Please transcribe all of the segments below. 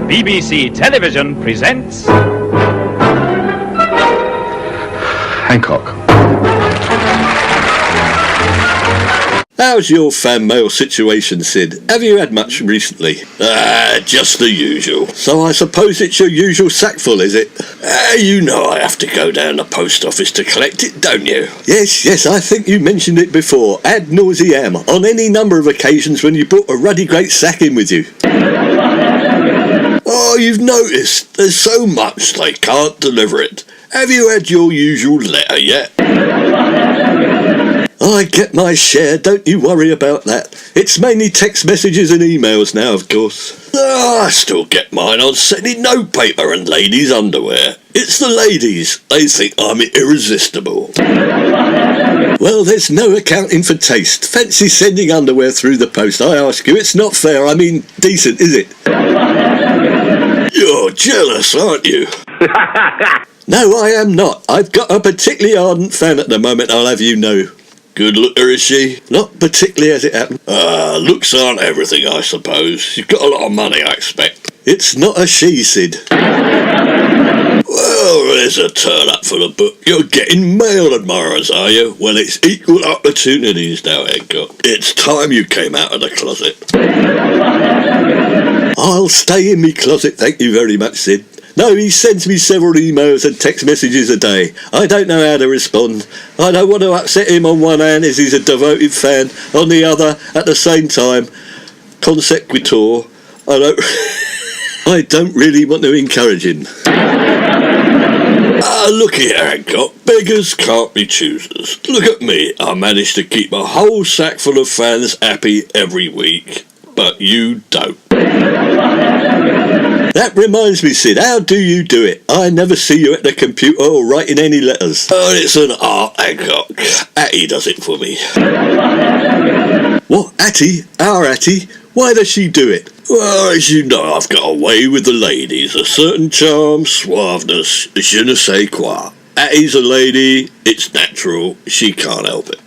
BBC Television presents... Hancock. How's your fan mail situation, Sid? Have you had much recently? Just the usual. So I suppose it's your usual sackful, is it? You know I have to go down the post office to collect it, don't you? Yes, I think you mentioned it before, ad nauseam, on any number of occasions when you brought a ruddy great sack in with you. Oh, you've noticed, there's so much they can't deliver it. Have you had your usual letter yet? I get my share, don't you worry about that. It's mainly text messages and emails now, of course. I still get mine on sending notepaper and ladies' underwear. It's the ladies. They think I'm irresistible. Well, there's no accounting for taste. Fancy sending underwear through the post, I ask you. It's not fair. I mean, decent, is it? You're jealous, aren't you? No, I am not. I've got a particularly ardent fan at the moment, I'll have you know. Good looker, is she? Not particularly, as it happened. Looks aren't everything, I suppose. You've got a lot of money, I expect. It's not a she, Sid. Well, there's a turn up for the book. You're getting male admirers, are you? Well, it's equal opportunities now, Hancock. It's time you came out of the closet. I'll stay in me closet, thank you very much, Sid. No, he sends me several emails and text messages a day. I don't know how to respond. I don't want to upset him on one hand as he's a devoted fan, on the other, at the same time, consecutor, I don't really want to encourage him. Look here, Hancock. Beggars can't be choosers. Look at me. I managed to keep a whole sack full of fans happy every week. But you don't. That reminds me, Sid, how do you do it? I never see you at the computer or writing any letters. Oh, it's an art, Hancock. Hattie does it for me. What, Hattie? Our Hattie? Why does she do it? Well, as you know, I've got a way with the ladies. A certain charm, suaveness, je ne sais quoi. Hattie's a lady, it's natural, she can't help it.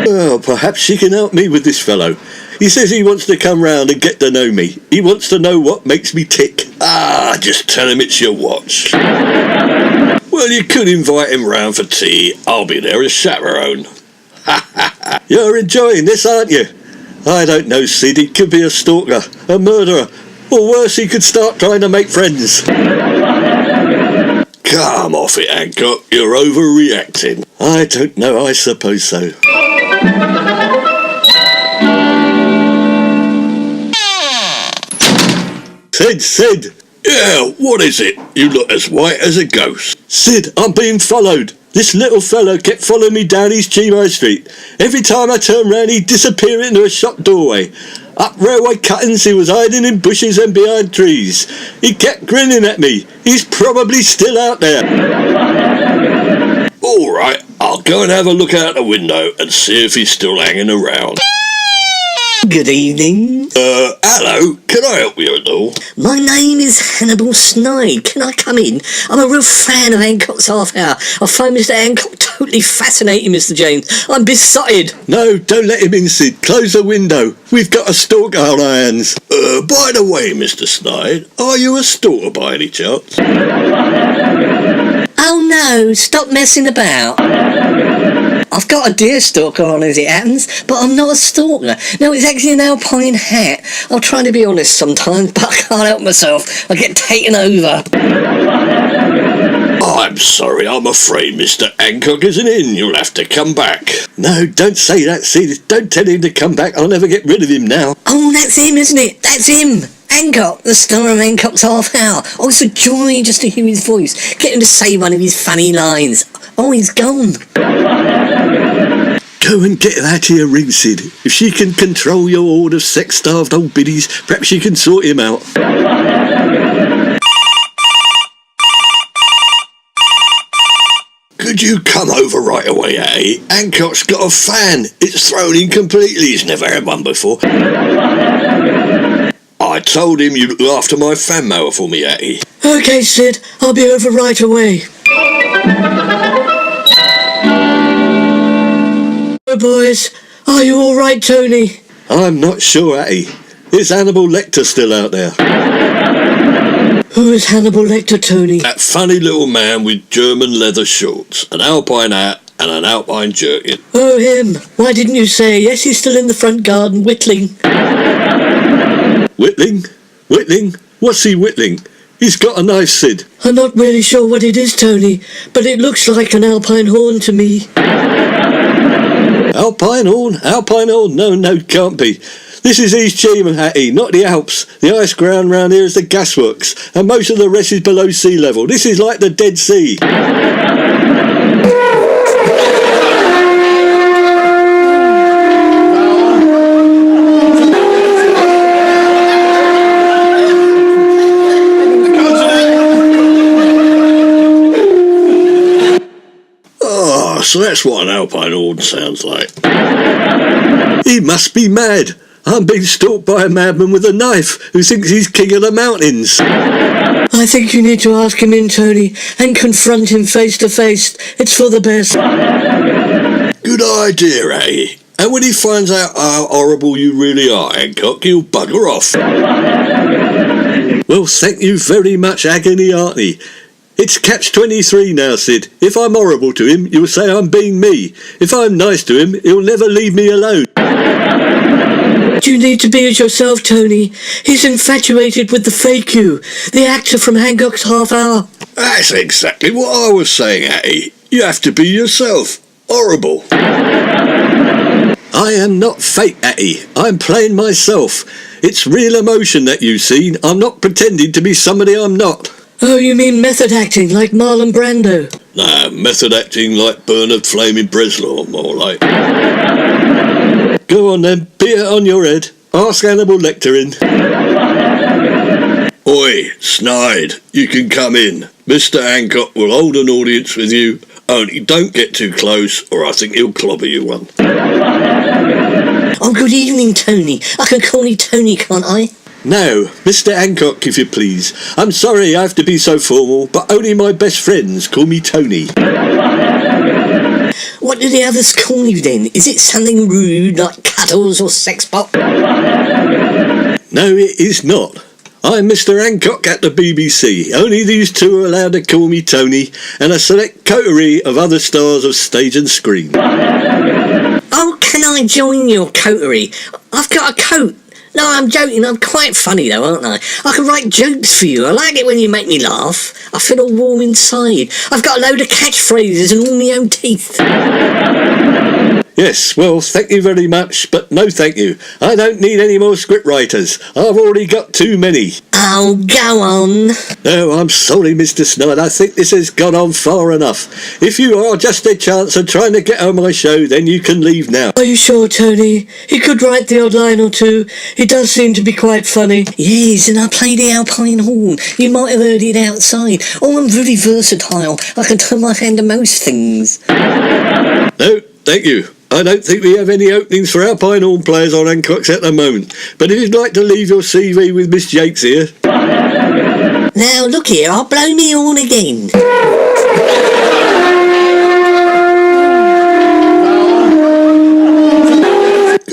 Well, perhaps she can help me with this fellow. He says he wants to come round and get to know me. He wants to know what makes me tick. Just tell him it's your watch. Well, you could invite him round for tea. I'll be there as chaperone. You're enjoying this, aren't you? I don't know, Sid. He could be a stalker, a murderer, or worse, he could start trying to make friends. Come off it, Hancock. You're overreacting. I don't know. I suppose so. Sid! Yeah, what is it? You look as white as a ghost. Sid, I'm being followed. This little fellow kept following me down East Chimo Street. Every time I turned round, he'd disappear into a shop doorway. Up railway cuttings, he was hiding in bushes and behind trees. He kept grinning at me. He's probably still out there. All right, I'll go and have a look out the window and see if he's still hanging around. Good evening. Hello, can I help you at all? My name is Hannibal Snide. Can I come in? I'm a real fan of Hancock's Half Hour. I find Mr. Hancock totally fascinating, Mr. James. I'm besotted. No, don't let him in, Sid. Close the window. We've got a stalker on our hands. By the way, Mr. Snide, are you a stalker by any chance? Oh no, stop messing about. I've got a deer stalker on as it happens, but I'm not a stalker. No, it's actually an alpine hat. I'm trying to be honest sometimes, but I can't help myself. I get taken over. I'm sorry, I'm afraid Mr. Hancock isn't in. You'll have to come back. No, don't say that, Sid. Don't tell him to come back. I'll never get rid of him now. Oh, that's him, isn't it? That's him. Hancock, the star of Hancock's Half Hour. Oh, it's a joy just to hear his voice. Get him to say one of his funny lines. Oh, he's gone. Go and get Hattie a ring, Sid. If she can control your horde of sex-starved old biddies, perhaps she can sort him out. Could you come over right away, Hattie? Hancock's got a fan. It's thrown in completely. He's never had one before. I told him you'd look after my fan mail for me, Hattie. Okay, Sid. I'll be over right away. Boys, are you all right, Tony? I'm not sure, Hattie. Is Hannibal Lecter still out there? Who is Hannibal Lecter, Tony? That funny little man with German leather shorts, an alpine hat and an alpine jerkin. Oh, him. Why didn't you say? Yes, he's still in the front garden, whittling. Whittling? Whittling? What's he whittling? He's got a knife, Sid. I'm not really sure what it is, Tony, but it looks like an alpine horn to me. Alpine horn? Alpine horn? No, can't be. This is East Cheam, Hattie, not the Alps. The ice ground round here is the gasworks, and most of the rest is below sea level. This is like the Dead Sea. Oh, so that's what an alpine horn sounds like. He must be mad. I'm being stalked by a madman with a knife who thinks he's king of the mountains. I think you need to ask him in, Tony, and confront him face to face. It's for the best. Good idea, eh? And when he finds out how horrible you really are, Hancock, he'll bugger off. Well, thank you very much, Agony Artney. It's catch-23 now, Sid. If I'm horrible to him, you'll say I'm being me. If I'm nice to him, he'll never leave me alone. You need to be as yourself, Tony. He's infatuated with the fake you, the actor from Hancock's Half Hour. That's exactly what I was saying, Hattie. You have to be yourself. Horrible. I am not fake, Hattie. I'm playing myself. It's real emotion that you've seen. I'm not pretending to be somebody I'm not. Oh, you mean method acting like Marlon Brando? Nah, method acting like Bernard Flaming Breslau, more like. Go on then, beat it on your head. Ask Hannibal Lecter in. Oi, Snide, you can come in. Mr. Hancock will hold an audience with you. Only don't get too close, or I think he'll clobber you one. Oh, good evening, Tony. I can call you Tony, can't I? No, Mr. Hancock, if you please. I'm sorry I have to be so formal, but only my best friends call me Tony. What do the others call you then? Is it something rude like cuddles or sexbot? No, it is not. I'm Mr. Hancock at the BBC. Only these two are allowed to call me Tony, and a select coterie of other stars of stage and screen. Oh, can I join your coterie? I've got a coat. No, I'm joking. I'm quite funny though, aren't I? I can write jokes for you. I like it when you make me laugh. I feel all warm inside. I've got a load of catchphrases and all my own teeth. Yes, well, thank you very much, but no thank you. I don't need any more script writers. I've already got too many. Oh, go on. No, I'm sorry, Mr. Snide. I think this has gone on far enough. If you are just a chance of trying to get on my show, then you can leave now. Are you sure, Tony? He could write the odd line or two. He does seem to be quite funny. Yes, and I play the alpine horn. You might have heard it outside. Oh, I'm very versatile. I can turn my hand to most things. No, thank you. I don't think we have any openings for alpine horn players on Hancock's at the moment. But if you'd like to leave your CV with Miss Jacques here... Now, look here, I'll blow me horn again.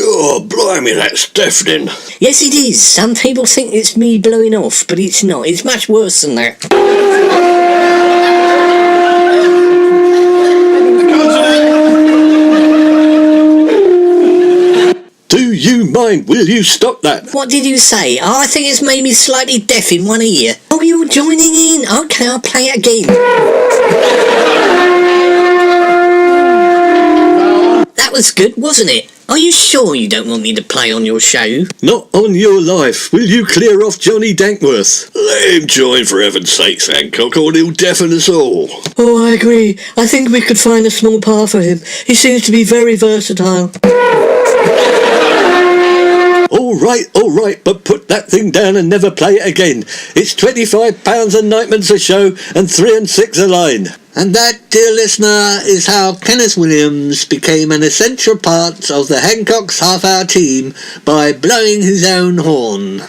Oh, blimey, that's deafening. Yes, it is. Some people think it's me blowing off, but it's not. It's much worse than that. Do you mind? Will you stop that? What did you say? Oh, I think it's made me slightly deaf in one ear. Oh, you're joining in? Okay, I'll play it again. That was good, wasn't it? Are you sure you don't want me to play on your show? Not on your life. Will you clear off Johnny Dankworth? Let him join, for heaven's sakes, Hancock, or he'll deafen us all. Oh, I agree. I think we could find a small part for him. He seems to be very versatile. All right, but put that thing down and never play it again. It's £25 a nightmans a show and 3 and 6 a line. And that, dear listener, is how Kenneth Williams became an essential part of the Hancock's half-hour team by blowing his own horn.